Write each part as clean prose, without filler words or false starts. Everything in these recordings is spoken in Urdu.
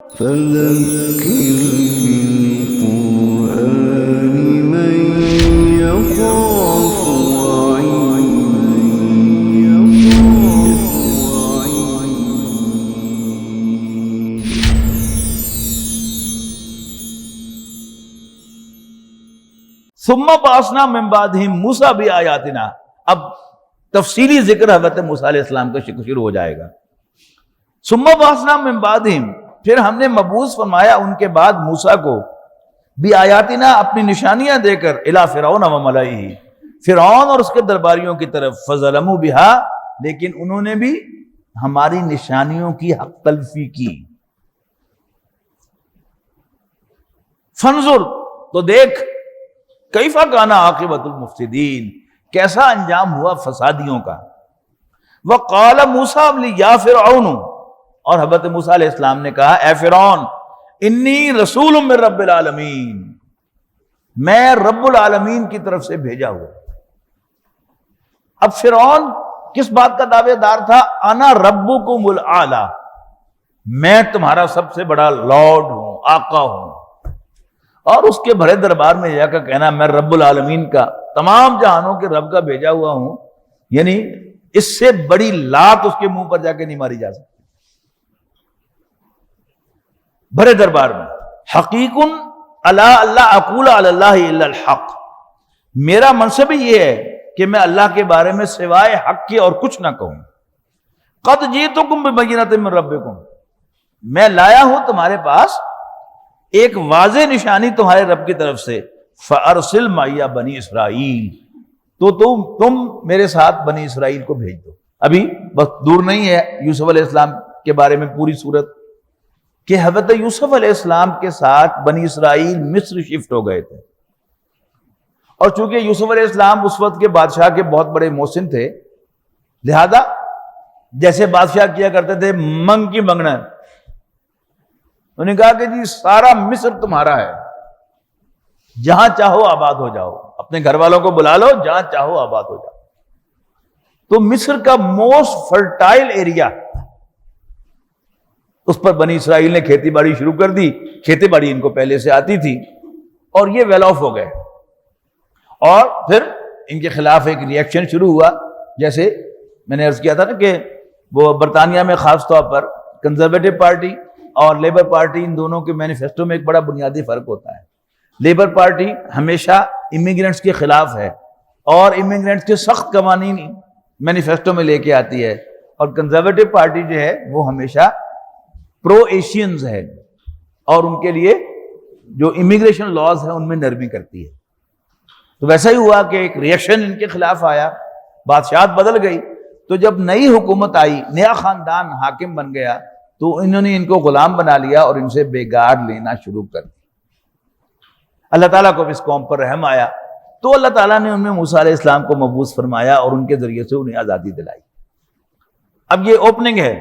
فذكر بالقرآن من يخاف ثم بعثنا من بعدهم موسیٰ بآیاتنا. اب تفصیلی ذکر حضرت موسیٰ علیہ السلام کا شروع ہو جائے گا. ثم بعثنا من بعدهم، پھر ہم نے مبعوث فرمایا ان کے بعد موسیٰ کو بآیاتنا، اپنی نشانیاں دے کر، الی فرعون و ملئہ، فرعون اور اس کے درباریوں کی طرف، فظلموا بہا، لیکن انہوں نے بھی ہماری نشانیوں کی حق تلفی کی. فانظر، تو دیکھ، کیف کان عاقبۃ المفسدین، کیسا انجام ہوا فسادیوں کا. وقال موسیٰ یا فرعون، اور حضرت موسیٰ علیہ السلام نے کہا اے فرعون، انی رسول من رب العالمین، میں رب العالمین کی طرف سے بھیجا ہوا. اب فرعون کس بات کا دعوے دار تھا؟ انا ربکم الاعلی، میں تمہارا سب سے بڑا لارڈ ہوں، آقا ہوں. اور اس کے بھرے دربار میں جا کر کہنا میں رب العالمین کا، تمام جہانوں کے رب کا بھیجا ہوا ہوں، یعنی اس سے بڑی لات اس کے منہ پر جا کے نہیں ماری جا سکتی. بھرے دربار میں حقیق الا اللہ اقول علی اللہ الا الحق، میرا منصب یہ ہے کہ میں اللہ کے بارے میں سوائے حق کے اور کچھ نہ کہوں. قد جئتکم ببینۃ من ربکم، میں لایا ہوں تمہارے پاس ایک واضح نشانی تمہارے رب کی طرف سے. فارسل معی بنی اسرائیل، تو تم میرے ساتھ بنی اسرائیل کو بھیج دو. ابھی بس دور نہیں ہے یوسف علیہ السلام کے بارے میں پوری صورت، کہ حضرت یوسف علیہ السلام کے ساتھ بنی اسرائیل مصر شفٹ ہو گئے تھے. اور چونکہ یوسف علیہ السلام اس وقت کے بادشاہ کے بہت بڑے محسن تھے، لہذا جیسے بادشاہ کیا کرتے تھے منگ کی منگنا، انہوں نے کہا کہ جی سارا مصر تمہارا ہے، جہاں چاہو آباد ہو جاؤ، اپنے گھر والوں کو بلا لو، جہاں چاہو آباد ہو جاؤ. تو مصر کا موسٹ فرٹائل ایریا، اس پر بنی اسرائیل نے کھیتی باڑی شروع کر دی. کھیتی باڑی ان کو پہلے سے آتی تھی، اور یہ ویل آف ہو گئے. اور پھر ان کے خلاف ایک ریئیکشن شروع ہوا. جیسے میں نے عرض کیا تھا نا کہ وہ برطانیہ میں خاص طور پر کنزرویٹو پارٹی اور لیبر پارٹی، ان دونوں کے مینیفیسٹو میں ایک بڑا بنیادی فرق ہوتا ہے. لیبر پارٹی ہمیشہ امیگرینٹس کے خلاف ہے اور امیگرینٹس کے سخت قوانین مینیفیسٹو میں لے کے آتی ہے، اور کنزرویٹو پارٹی جو ہے وہ ہمیشہ پرو ایشینز ہے اور ان کے لیے جو امیگریشن لاز ہیں ان میں نرمی کرتی ہے. تو ویسا ہی ہوا کہ ایک ریئیکشن ان کے خلاف آیا، بادشاہت بدل گئی. تو جب نئی حکومت آئی، نیا خاندان حاکم بن گیا، تو انہوں نے ان کو غلام بنا لیا اور ان سے بیگار لینا شروع کر دیا. اللہ تعالیٰ کو اس قوم پر رحم آیا، تو اللہ تعالیٰ نے ان میں موسیٰ علیہ السلام کو مبعوث فرمایا اور ان کے ذریعے سے انہیں آزادی دلائی. اب یہ اوپننگ ہے،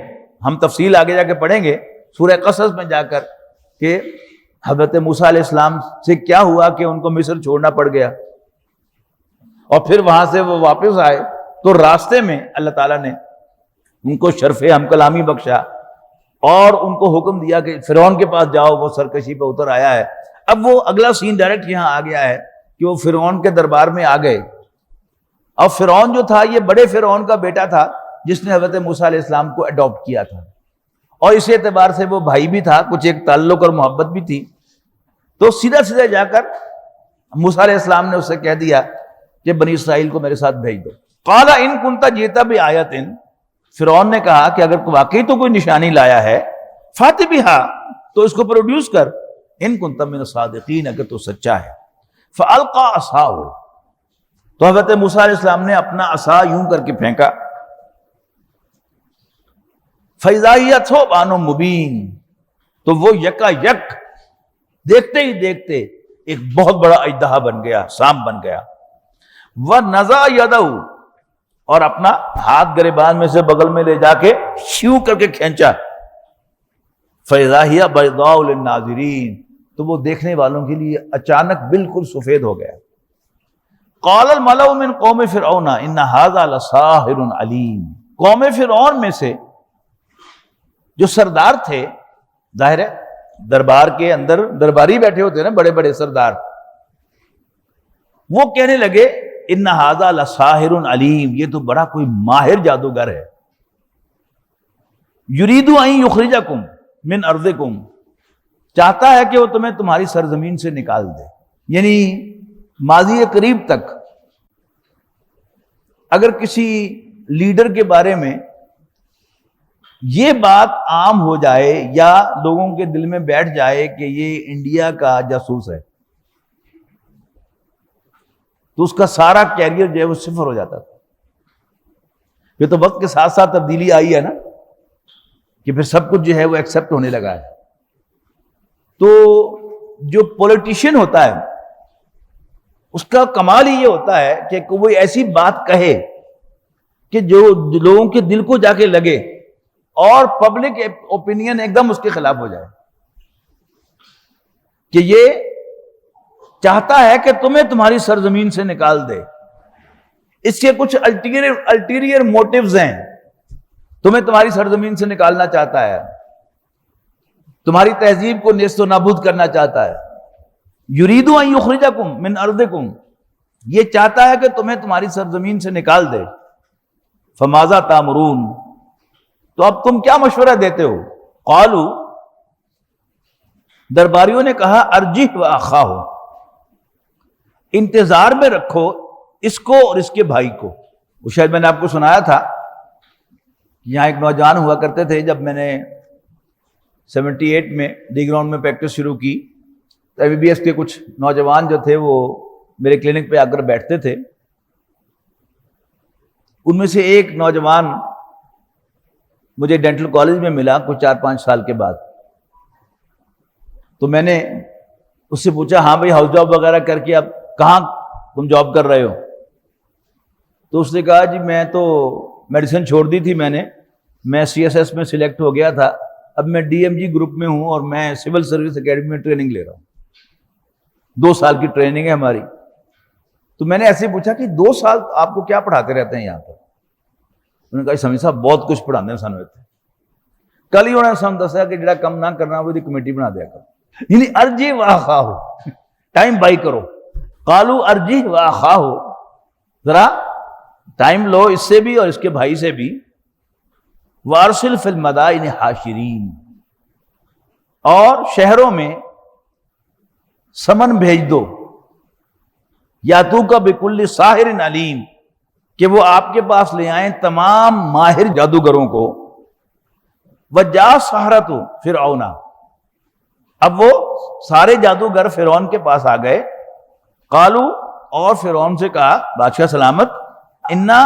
ہم تفصیل آگے جا کے پڑھیں گے سورہ قصص میں جا کر کہ حضرت موسیٰ علیہ السلام سے کیا ہوا کہ ان کو مصر چھوڑنا پڑ گیا، اور پھر وہاں سے وہ واپس آئے تو راستے میں اللہ تعالیٰ نے ان کو شرف ہم کلامی بخشا اور ان کو حکم دیا کہ فرعون کے پاس جاؤ، وہ سرکشی پہ اتر آیا ہے. اب وہ اگلا سین ڈائریکٹ یہاں آ گیا ہے کہ وہ فرعون کے دربار میں آ گئے. اور فرعون جو تھا یہ بڑے فرعون کا بیٹا تھا جس نے حضرت موسیٰ علیہ السلام کو اڈاپٹ کیا تھا، اور اس اعتبار سے وہ بھائی بھی تھا، کچھ ایک تعلق اور محبت بھی تھی. تو سیدھا سیدھا جا کر موسیٰ علیہ السلام نے اسے کہہ دیا کہ بنی اسرائیل کو میرے ساتھ بھیج دو. قال ان کنت جئت بآیۃ، فرعون نے کہا کہ اگر واقعی تو کوئی نشانی لایا ہے، فات بہا، تو اس کو پروڈیوس کر، ان کنت من الصادقین، اگر تو سچا ہے. فالقى عصاه، تو حضرت موسیٰ علیہ السلام نے اپنا عصا یوں کر کے پھینکا. فاذا هي ثعبان مبین، تو وہ یکا یک دیکھتے ہی دیکھتے ایک بہت بڑا اژدہا بن گیا، سانپ بن گیا. وَنَزَعَ يَدَهُ، اور اپنا ہاتھ گریبان میں سے بغل میں لے جا کے شیو کر کے کھینچا. فَإِذَا هِيَ بَيْضَاءُ لِلنَّاظِرِينَ، تو وہ دیکھنے والوں کے لیے اچانک بالکل سفید ہو گیا. قَالَ الْمَلَأُ مِنْ قَوْمِ فِرْعَوْنَ إِنَّ هَذَا لَسَاحِرٌ عَلِيمٌ، قوم فرعون میں سے جو سردار تھے، ظاہر ہے دربار کے اندر درباری بیٹھے ہوتے ہیں نا بڑے بڑے سردار، وہ کہنے لگے ان ھذا لساحر علیم، یہ تو بڑا کوئی ماہر جادوگر ہے، یرید ان یخرجکم من ارضکم، چاہتا ہے کہ وہ تمہیں تمہاری سرزمین سے نکال دے۔ یعنی ماضی قریب تک اگر کسی لیڈر کے بارے میں یہ بات عام ہو جائے یا لوگوں کے دل میں بیٹھ جائے کہ یہ انڈیا کا جاسوس ہے، تو اس کا سارا کیریئر جو ہے وہ صفر ہو جاتا تھا۔ یہ تو وقت کے ساتھ ساتھ تبدیلی آئی ہے نا، کہ پھر سب کچھ جو ہے وہ ایکسپٹ ہونے لگا ہے۔ تو جو پولیٹیشین ہوتا ہے اس کا کمال ہی یہ ہوتا ہے کہ کوئی ایسی بات کہے کہ جو لوگوں کے دل کو جا کے لگے اور پبلک اوپینین ایک دم اس کے خلاف ہو جائے، کہ یہ چاہتا ہے کہ تمہیں تمہاری سرزمین سے نکال دے، اس کے کچھ الٹیریئر موٹیوز ہیں، تمہیں تمہاری سرزمین سے نکالنا چاہتا ہے، تمہاری تہذیب کو نیست و نابود کرنا چاہتا ہے۔ یرید ان یخرجکم من ارضکم، یہ چاہتا ہے کہ تمہیں تمہاری سرزمین سے نکال دے۔ فماذا تامرون، تو اب تم کیا مشورہ دیتے ہو؟ قالوا، درباریوں نے کہا ارجح واخاہ، انتظار میں رکھو اس کو اور اس کے بھائی کو۔ وہ شاید میں نے آپ کو سنایا تھا، یہاں ایک نوجوان ہوا کرتے تھے، جب میں نے 78 میں ڈی گراؤنڈ میں پریکٹس شروع کی تو MBBS کے کچھ نوجوان جو تھے وہ میرے کلینک پہ آ کر بیٹھتے تھے۔ ان میں سے ایک نوجوان مجھے ڈینٹل کالج میں ملا کچھ 4-5 سال کے بعد، تو میں نے اس سے پوچھا ہاں بھائی ہاؤس جاب وغیرہ کر کے اب کہاں تم جاب کر رہے ہو؟ تو اس نے کہا جی میں تو میڈیسن چھوڑ دی تھی، میں CSS میں سلیکٹ ہو گیا تھا، اب میں DMG گروپ میں ہوں اور میں سول سروس اکیڈمی میں ٹریننگ لے رہا ہوں، 2 سال کی ٹریننگ ہے ہماری۔ تو میں نے ایسے پوچھا کہ 2 سال آپ کو کیا پڑھاتے رہتے ہیں یہاں پر؟ انہوں نے کہا سمی صاحب بہت کچھ پڑھانے سانو اتنے، کل ہی انہوں نے سانو دسیا کہ جڑا کم نہ کرنا وہ کمیٹی بنا دیا کرو، یعنی ارجی واخاہ، ٹائم بائی کرو۔ قالو ارجی واخاہ، ذرا ٹائم لو اس سے بھی اور اس کے بھائی سے بھی۔ وارسل فی المدائن حاشرین، اور شہروں میں سمن بھیج دو، یاتو کا بکل ساحر علیم، کہ وہ آپ کے پاس لے آئیں تمام ماہر جادوگروں کو۔ وجا سحرۃ فرعون، اب وہ سارے جادوگر فرعون کے پاس آ گئے۔ قالو، اور فرعون سے کہا بادشاہ سلامت، انا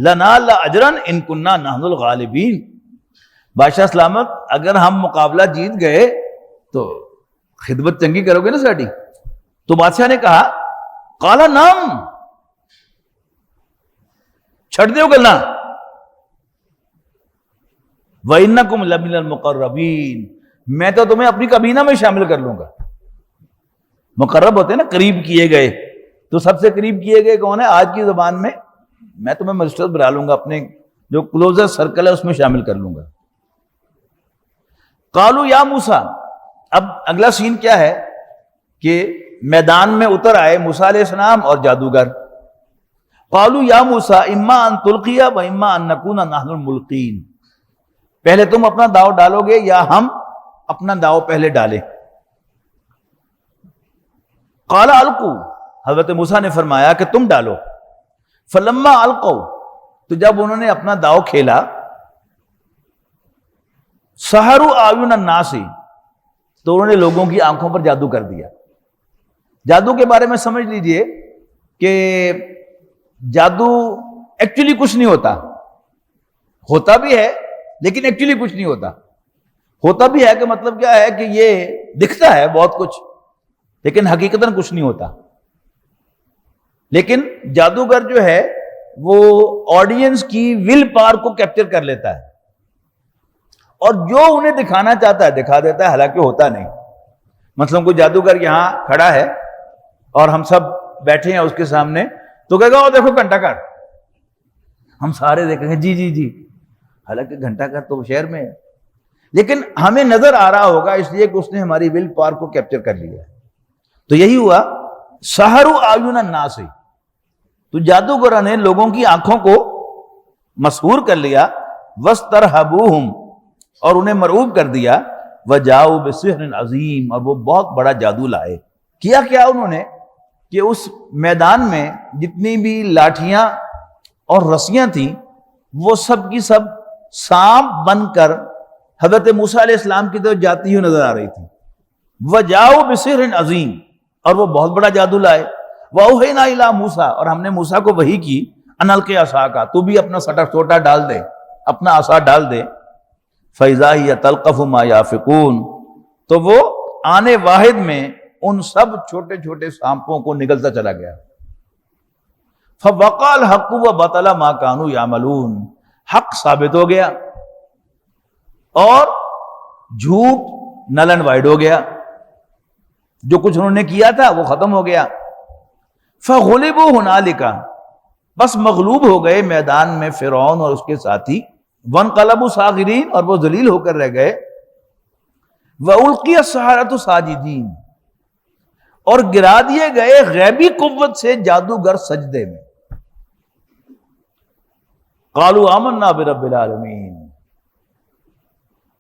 لنا لاجرا ان کننا نحن الغالبین، بادشاہ سلامت اگر ہم مقابلہ جیت گئے تو خدمت چنگی کرو گے نا ساڈی؟ تو بادشاہ نے کہا قال نعم، چھڑ دیو گلنا، وَإِنَّكُمْ لَمِنَ الْمُقَرَّبِينَ، میں تو تمہیں اپنی کابینہ میں شامل کر لوں گا۔ مقرب ہوتے ہیں نا قریب کیے گئے، تو سب سے قریب کیے گئے کون ہے آج کی زبان میں تمہیں مسٹر بنا لوں گا، اپنے جو کلوزر سرکل ہے اس میں شامل کر لوں گا۔ قالوا یا موسیٰ، اب اگلا سین کیا ہے کہ میدان میں اتر آئے موسیٰ علیہ السلام اور جادوگر۔ قالوا یا موسیٰ اما ان تلقی و اما ان نکون نحن الملقین، پہلے تم اپنا داؤ ڈالو گے یا ہم اپنا داؤ پہلے ڈالیں؟ قال القوا، حضرت موسیٰ نے فرمایا کہ تم ڈالو۔ فلما القوا، تو جب انہوں نے اپنا داؤ کھیلا، سحروا اعین الناس، تو انہوں نے لوگوں کی آنکھوں پر جادو کر دیا۔ جادو کے بارے میں سمجھ لیجئے کہ جادو ایکچولی کچھ نہیں ہوتا، ہوتا بھی ہے لیکن ایکچولی کچھ نہیں ہوتا۔ ہوتا بھی ہے کہ مطلب کیا ہے کہ یہ دکھتا ہے بہت کچھ لیکن حقیقتاً کچھ نہیں ہوتا۔ لیکن جادوگر جو ہے وہ آڈینس کی ول پاور کو کیپچر کر لیتا ہے اور جو انہیں دکھانا چاہتا ہے دکھا دیتا ہے، حالانکہ ہوتا نہیں۔ مثلا کوئی جادوگر یہاں کھڑا ہے اور ہم سب بیٹھے ہیں اس کے سامنے، تو کہے گا او دیکھو گھنٹہ گھر، ہم سارے دیکھیں گے جی جی جی، حالانکہ گھنٹہ گھر تو شہر میں ہے، لیکن ہمیں نظر آ رہا ہوگا اس لیے کہ اس نے ہماری ول پاور کو کیپچر کر لیا ہے۔ تو یہی ہوا سحروا اعین الناس، تو جادوگروں نے لوگوں کی آنکھوں کو مسحور کر لیا، واسترہبوہم، اور انہیں مرعوب کر دیا، وجاؤ بسحر عظیم، اور وہ بہت بڑا جادو لائے۔ کیا انہوں نے کہ اس میدان میں جتنی بھی لاٹھیاں اور رسیاں تھیں وہ سب کی سب سانپ بن کر حضرت موسیٰ علیہ السلام کی طرف جاتی ہوئی نظر آ رہی تھی۔ وجاؤ بسحر عظیم، اور وہ بہت بڑا جادو لائے۔ وَأَوْحَيْنَا إِلَىٰ موسیٰ، اور ہم نے موسیٰ کو وحی کی، أَنْ أَلْقِ عَصَاكَ، تو بھی اپنا سٹا چھوٹا ڈال دے، اپنا عصا ڈال دے۔ فَإِذَا هِيَ تَلْقَفُ مَا يَأْفِكُونَ، تو وہ آنے واحد میں ان سب چھوٹے چھوٹے سانپوں کو نگلتا چلا گیا۔ فَوَقَعَ الْحَقُّ وَبَطَلَ مَا كَانُوا يَعْمَلُونَ، حق ثابت ہو گیا اور جھوٹ نل اینڈ وائڈ ہو گیا، جو کچھ انہوں نے کیا تھا وہ ختم ہو گیا۔ فَغُلِبُوا هُنَالِكَ، بس مغلوب ہو گئے میدان میں فرعون اور اس کے ساتھی، وَانْقَلَبُوا صَاغِرِينَ، اور وہ ذلیل ہو کر رہ گئے۔ وَأُلْقِيَ السَّحَرَةُ سَاجِدِينَ، اور گرا دیے گئے غیبی قوت سے جادوگر سجدے میں۔ قَالُوا آمَنَّا بِرَبِّ الْعَالَمِينَ،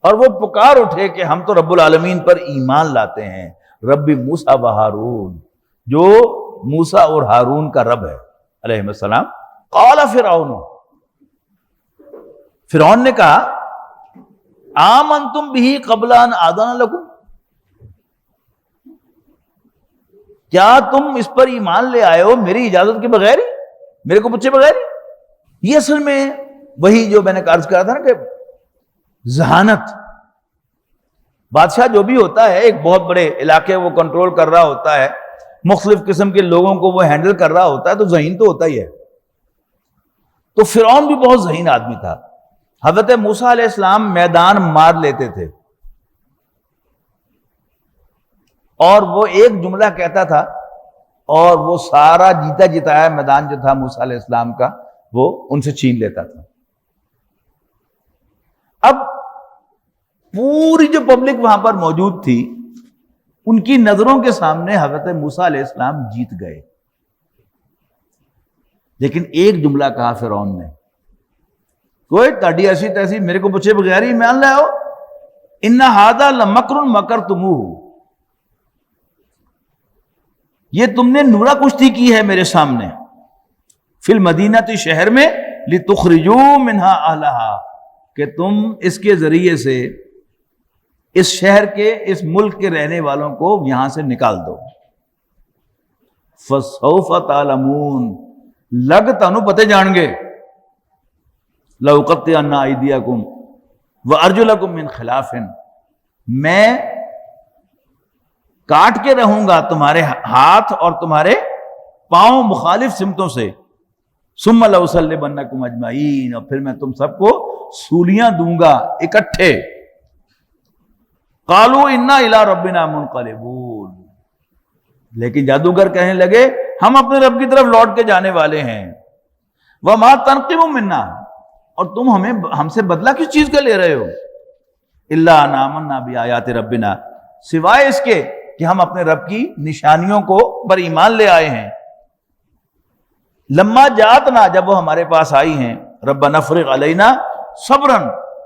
اور وہ پکار اٹھے کہ ہم تو رب العالمین پر ایمان لاتے ہیں، رب موسیٰ و ہارون، جو موسیٰ اور ہارون کا رب ہے علیہ السلام۔ قال فرعون نے کہا آمنتم بہ قبل ان آذن لکم، کیا تم اس پر ایمان لے آئے ہو میری اجازت کے بغیر ہی، میرے کو پوچھے بغیر ہی؟ یہ اصل میں وہی جو میں نے عرض کیا تھا نا کہ ذہانت، بادشاہ جو بھی ہوتا ہے ایک بہت بڑے علاقے وہ کنٹرول کر رہا ہوتا ہے، مختلف قسم کے لوگوں کو وہ ہینڈل کر رہا ہوتا ہے، تو ذہین تو ہوتا ہی ہے۔ تو فرعون بھی بہت ذہین آدمی تھا۔ حضرت موسیٰ علیہ السلام میدان مار لیتے تھے اور وہ ایک جملہ کہتا تھا اور وہ سارا جیتا جتایا میدان جو تھا موسیٰ علیہ السلام کا وہ ان سے چھین لیتا تھا۔ اب پوری جو پبلک وہاں پر موجود تھی ان کی نظروں کے سامنے حضرت موسیٰ علیہ السلام جیت گئے، لیکن ایک جملہ کہا فرعون نے، کوئی تاڑی ایسی تیسی میرے کو پوچھے بغیر ہی مان لے آؤ، ان ھذا لمکر مکرتموہ، یہ تم نے نورا کشتی کی ہے میرے سامنے، فی المدینۃ، شہر میں، لتخرجوا منہا اہلہا، کہ تم اس کے ذریعے سے اس شہر کے اس ملک کے رہنے والوں کو یہاں سے نکال دو۔ فسوف تعلمون، لگ تانوں پتے جان گے، لأقطعن ایدیکم وارجلکم من خلاف، میں کاٹ کے رہوں گا تمہارے ہاتھ اور تمہارے پاؤں مخالف سمتوں سے، ثم لأصلبنکم اجمعین، اور پھر میں تم سب کو سولیاں دوں گا اکٹھے۔ قالوا انا الی ربنا منقلبون، لیکن جادوگر کہنے لگے ہم اپنے رب کی طرف لوٹ کے جانے والے ہیں۔ وما تنقم منا، اور تم ہم سے بدلہ کس چیز کا لے رہے ہو؟ الا ان آمنا بآیات ربنا، سوائے اس کے کہ ہم اپنے رب کی نشانیوں کو پر ایمان لے آئے ہیں۔ لما جاتنا، جب وہ ہمارے پاس آئی ہیں، ربنا افرغ علینا صبرا،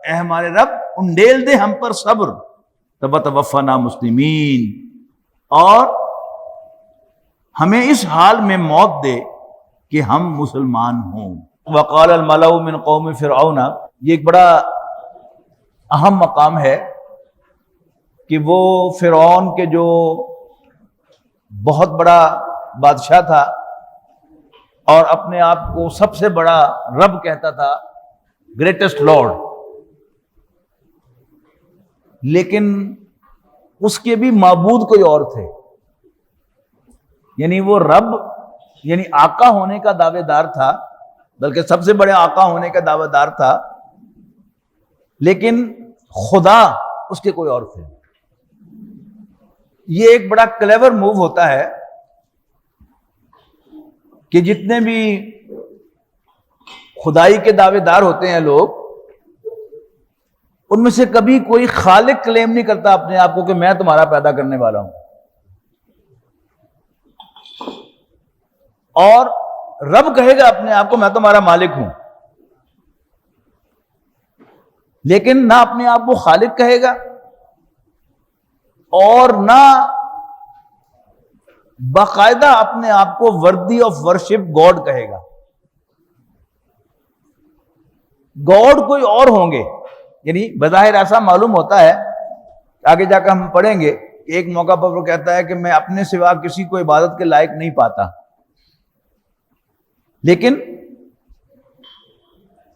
اے ہمارے رب انڈیل دے ہم پر صبر، تب توفنا مسلمین، اور ہمیں اس حال میں موت دے کہ ہم مسلمان ہوں۔ وقال الملأ من قوم فرعون، یہ ایک بڑا اہم مقام ہے کہ وہ فرعون کے جو بہت بڑا بادشاہ تھا اور اپنے آپ کو سب سے بڑا رب کہتا تھا، گریٹسٹ لارڈ، لیکن اس کے بھی معبود کوئی اور تھے، یعنی وہ رب یعنی آقا ہونے کا دعوے دار تھا، بلکہ سب سے بڑے آقا ہونے کا دعوے دار تھا، لیکن خدا اس کے کوئی اور تھے۔ یہ ایک بڑا کلیور موو ہوتا ہے کہ جتنے بھی خدائی کے دعوے دار ہوتے ہیں لوگ، ان میں سے کبھی کوئی خالق کلیم نہیں کرتا اپنے آپ کو کہ میں تمہارا پیدا کرنے والا ہوں، اور رب کہے گا اپنے آپ کو میں تمہارا مالک ہوں، لیکن نہ اپنے آپ کو خالق کہے گا اور نہ باقاعدہ اپنے آپ کو وردی آف ورشپ گاڈ کہے گا۔ گاڈ کوئی اور ہوں گے، یعنی بظاہر ایسا معلوم ہوتا ہے، آگے جا کر ہم پڑھیں گے کہ ایک موقع پر وہ کہتا ہے کہ میں اپنے سوا کسی کو عبادت کے لائق نہیں پاتا، لیکن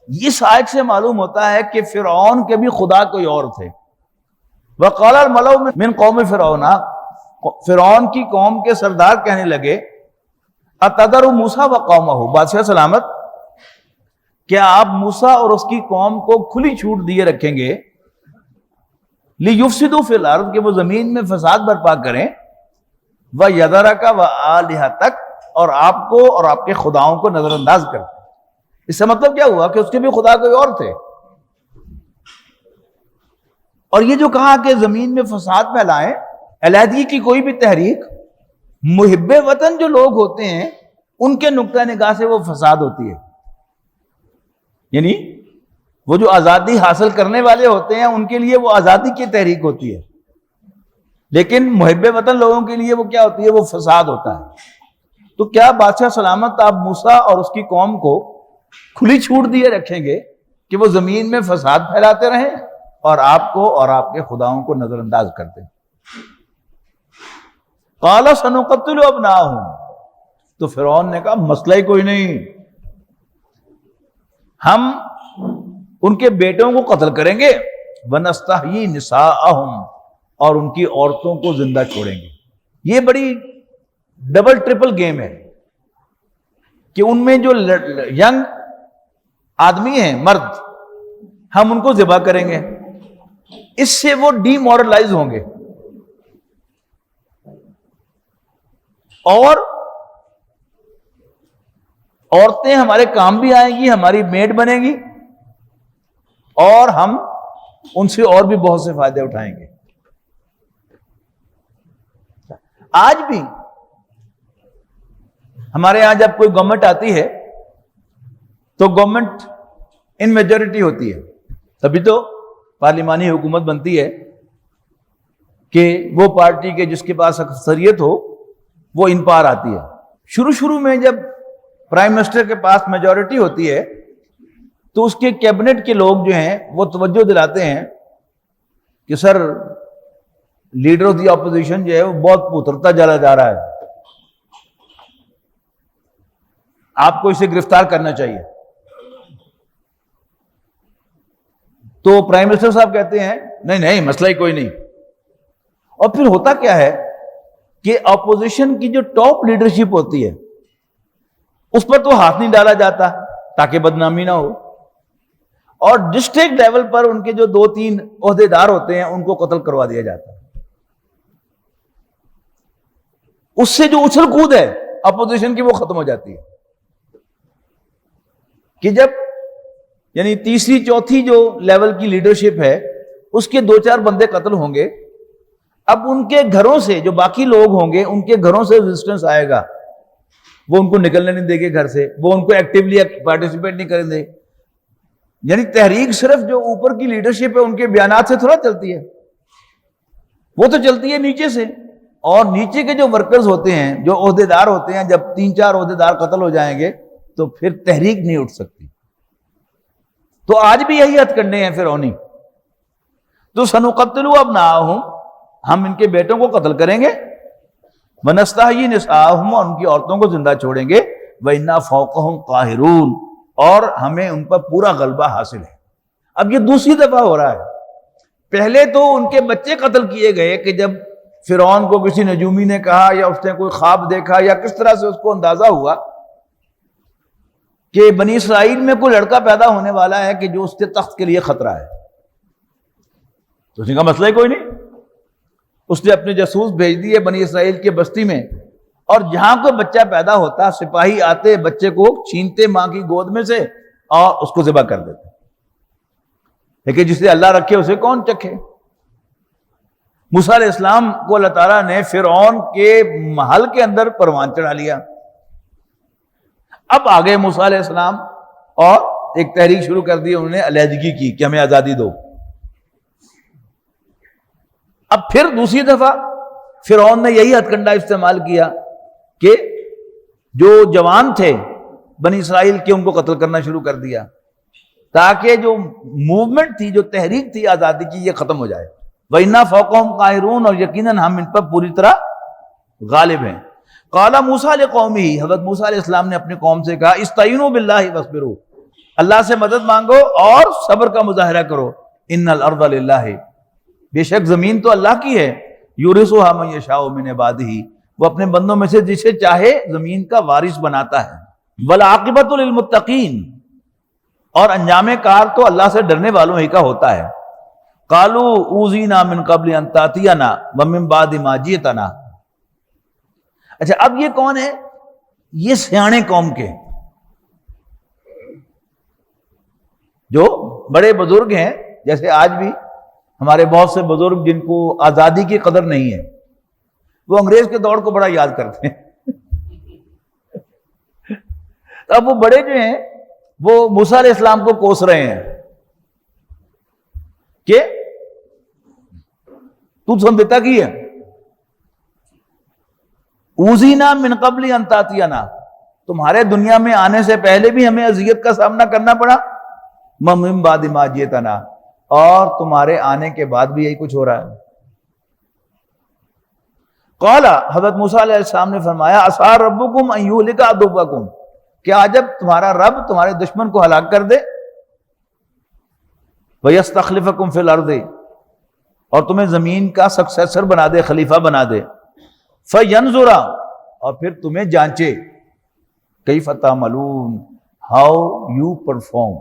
اس آیت سے معلوم ہوتا ہے کہ فرعون کے بھی خدا کوئی اور تھے۔ وقال الملأ من قوم فرعون، فرعون کی قوم کے سردار کہنے لگے اتذر موسیٰ وقومہ، بادشاہ سلامت کیا آپ موسیٰ اور اس کی قوم کو کھلی چھوٹ دیے رکھیں گے لیفسدوا فی الارض، کہ وہ زمین میں فساد برپا کریں، ویذرک وآلہتک، اور آپ کو اور آپ کے خداؤں کو نظر انداز کریں۔ اس سے مطلب کیا ہوا کہ اس کے بھی خدا کوئی اور تھے، اور یہ جو کہا کہ زمین میں فساد پھیلائیں، علیحدگی کی کوئی بھی تحریک محب وطن جو لوگ ہوتے ہیں ان کے نقطہ نگاہ سے وہ فساد ہوتی ہے، یعنی وہ جو آزادی حاصل کرنے والے ہوتے ہیں ان کے لیے وہ آزادی کی تحریک ہوتی ہے، لیکن محب وطن لوگوں کے لیے وہ کیا ہوتی ہے؟ وہ فساد ہوتا ہے۔ تو کیا بادشاہ سلامت آپ موسیٰ اور اس کی قوم کو کھلی چھوٹ دیے رکھیں گے کہ وہ زمین میں فساد پھیلاتے رہیں اور آپ کو اور آپ کے خداؤں کو نظر انداز کرتے ہیں؟ قال سنقتل ابناءهم، تو فرعون نے کہا مسئلہ ہی کوئی نہیں، ہم ان کے بیٹوں کو قتل کریں گے، ونستحیی نساءهم، اور ان کی عورتوں کو زندہ چھوڑیں گے۔ یہ بڑی ڈبل ٹرپل گیم ہے کہ ان میں جو ینگ آدمی ہیں، مرد، ہم ان کو ذبح کریں گے، اس سے وہ ڈی مورلائز ہوں گے، اور عورتیں ہمارے کام بھی آئیں گی، ہماری میڈ بنے گی، اور ہم ان سے اور بھی بہت سے فائدے اٹھائیں گے۔ آج بھی ہمارے یہاں جب کوئی گورنمنٹ آتی ہے تو گورنمنٹ ان میجورٹی ہوتی ہے، تبھی تو پارلیمانی حکومت بنتی ہے کہ وہ پارٹی کے جس کے پاس اکثریت ہو وہ ان پار آتی ہے۔ شروع میں جب پرائم منسٹر کے پاس میجورٹی ہوتی ہے تو اس کے کیبنٹ کے لوگ جو ہیں وہ توجہ دلاتے ہیں کہ سر لیڈر آف دی اپوزیشن جو ہے وہ بہت پترتا چلا جا رہا ہے، آپ کو اسے گرفتار کرنا چاہیے۔ تو پرائم منسٹر صاحب کہتے ہیں نہیں مسئلہ ہی کوئی نہیں، اور پھر ہوتا کیا ہے کہ اپوزیشن کی جو ٹاپ لیڈرشپ ہوتی ہے اس پر تو ہاتھ نہیں ڈالا جاتا تاکہ بدنامی نہ ہو، اور ڈسٹرکٹ لیول پر ان کے جو 2-3 عہدے دار ہوتے ہیں ان کو قتل کروا دیا جاتا ہے۔ اس سے جو اچھل کود ہے اپوزیشن کی وہ ختم ہو جاتی ہے کہ جب یعنی تیسری چوتھی جو لیول کی لیڈرشپ ہے اس کے 2-4 بندے قتل ہوں گے، اب ان کے گھروں سے جو باقی لوگ ہوں گے ان کے گھروں سے ریزسٹنس آئے گا، وہ ان کو نکلنے نہیں دے گے گھر سے، وہ ان کو ایکٹیولی پارٹیسپیٹ نہیں کریں دے۔ یعنی تحریک صرف جو اوپر کی لیڈرشپ ہے ان کے بیانات سے تھوڑا چلتی ہے، وہ تو چلتی ہے نیچے سے، اور نیچے کے جو ورکرز ہوتے ہیں، جو عہدے دار ہوتے ہیں، جب 3-4 عہدے دار قتل ہو جائیں گے تو پھر تحریک نہیں اٹھ سکتی۔ تو آج بھی یہی ہتھ کنڈے ہیں فرعونی۔ تو سنقتل ابناءهم، ہم ان کے بیٹوں کو قتل کریں گے، ونستحیی نساءهم، اور ان کی عورتوں کو زندہ چھوڑیں گے، وَإِنَّا فَوْقَهُمْ قَاهِرُونَ، اور ہمیں ان پر پورا غلبہ حاصل ہے۔ اب یہ دوسری دفعہ ہو رہا ہے، پہلے تو ان کے بچے قتل کیے گئے کہ جب فرعون کو کسی نجومی نے کہا یا اس نے کوئی خواب دیکھا یا کس طرح سے اس کو اندازہ ہوا کہ بنی اسرائیل میں کوئی لڑکا پیدا ہونے والا ہے کہ جو اس کے تخت کے لیے خطرہ ہے، تو اس نے کہا مسئلہ ہی کوئی نہیں، اس نے اپنے جاسوس بھیج دیے بنی اسرائیل کے بستی میں، اور جہاں کوئی بچہ پیدا ہوتا سپاہی آتے بچے کو چھینتے ماں کی گود میں سے اور اس کو ذبح کر دیتے۔ لیکن جسے اللہ رکھے اسے کون چکھے؟ موسیٰ علیہ السلام کو اللہ تعالیٰ نے فرعون کے محل کے اندر پروان چڑھا لیا. اب آگے موسیٰ علیہ السلام اور ایک تحریک شروع کر دی، انہوں نے علیحدگی کی کہ ہمیں آزادی دو. اب پھر دوسری دفعہ فرعون نے یہی ہتھ کنڈا استعمال کیا کہ جو جوان تھے بنی اسرائیل کے ان کو قتل کرنا شروع کر دیا، تاکہ جو موومنٹ تھی، جو تحریک تھی آزادی کی، یہ ختم ہو جائے. وَإِنَّا فَوْقَهُمْ قَاهِرُونَ، اور یقیناً ہم ان پر پوری طرح غالب ہیں. قَالَ مُوسَىٰ لِقَوْمِهِ، حضرت موسیٰ علیہ السلام نے اپنی قوم سے کہا اسْتَعِینُوا بِاللَّهِ وَاصْبِرُوا، اللہ سے مدد مانگو اور صبر کا مظاہرہ کرو. إِنَّ الْأَرْضَ لِلَّهِ، بے شک زمین تو اللہ کی ہے. یورثها من یشاء من عباده، وہ اپنے بندوں میں سے جسے چاہے زمین کا وارث بناتا ہے. والعاقبۃ للمتقین، اور انجام کار تو اللہ سے ڈرنے والوں ہی کا ہوتا ہے. قالوا اوذینا من قبل ان تاتینا ومن بعد ما جئتنا. اچھا اب یہ کون ہے؟ یہ سیانے قوم کے جو بڑے بزرگ ہیں، جیسے آج بھی ہمارے بہت سے بزرگ جن کو آزادی کی قدر نہیں ہے، وہ انگریز کے دور کو بڑا یاد کرتے ہیں. اب وہ بڑے جو ہیں وہ موسیٰ علیہ السلام کو کوس رہے ہیں کہ تو سمجھتا کی ہے، اوذینا من قبل ان تاتینا، تمہارے دنیا میں آنے سے پہلے بھی ہمیں اذیت کا سامنا کرنا پڑا، ومن بعد ما جئتنا، اور تمہارے آنے کے بعد بھی یہی کچھ ہو رہا ہے. قال، حضرت موسیٰ علیہ السلام نے فرمایا عسیٰ ربکم ان یہلک عدوکم، کیا جب تمہارا رب تمہارے دشمن کو ہلاک کر دے، وَيَسْتَخْلِفَكُمْ فِي الْأَرْضِ، اور تمہیں زمین کا سکسیسر بنا دے، خلیفہ بنا دے، فَيَنْظُرَ، اور پھر تمہیں جانچے، كَيْفَ تَعْمَلُونَ، how you perform.